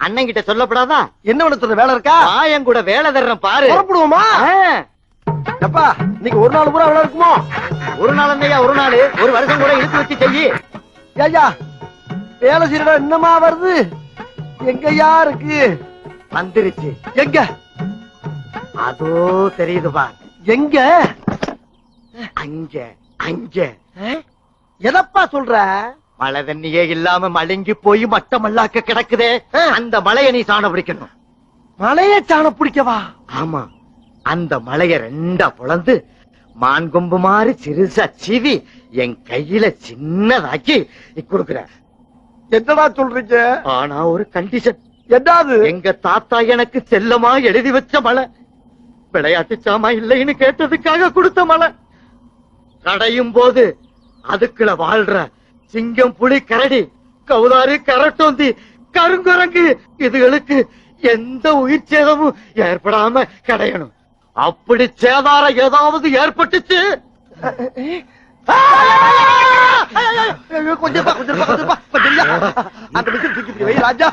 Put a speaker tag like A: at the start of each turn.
A: அண்ணன் கிட்ட சொல்லப்படாதா?
B: என்ன பண்ண சொல்ற வேலை இருக்கா?
A: என் கூட வேலை தர்றேன் பாரு.
B: புறப்படுவோமா? எப்பா நீங்க ஒரு நாள் பூரா வேலை இருக்குமோ?
A: ஒரு நாள் இல்லையா, ஒரு நாள், ஒரு வருஷம் கூட இழுத்து வச்சு செய்யி.
B: ஐயா வேலை செய்யறா என்னமா வருது? எங்கயா இருக்கு?
A: வந்துருச்சு.
B: எங்க?
A: அதோ தெரியுதுப்பா.
B: எங்க?
A: அங்க அங்க.
B: எதப்பா சொல்ற?
A: மழை தண்ணியே இல்லாம மழுங்கி போய் மட்டமல்லாக்க கிடக்குதே, அந்த மலையை நீ சாண பிடிக்கணும்.
B: மலைய சாண பிடிக்கவா?
A: ஆமா, அந்த மலைய ரெண்டா பொளந்து மான் கொம்பு மாதிரி சிறுசா சீவி என் கையில சின்னதாக்கி கொடுக்குற.
B: என்னடா சொல்றீங்க?
A: ஆனா ஒரு கண்டிஷன்.
B: என்னது?
A: எங்க தாத்தா எனக்கு செல்லமா எழுதி வச்ச மலை, விளையாட்டு சாமா இல்லைன்னு கேட்டதுக்காக கொடுத்த மலை. கடையும் போது அதுக்குள்ள வாழ்ற சிங்கம், புலி, கரடி, கவுதாரி, கரட்டோந்தி, கருங்குரங்கு இதுகளுக்கு எந்த உயிர் சேதமும் ஏற்படாம கடையணும். அப்படி சேதாரம் ஏதாவது ஏற்பட்டுச்சு,
B: கொஞ்சம் ராஜா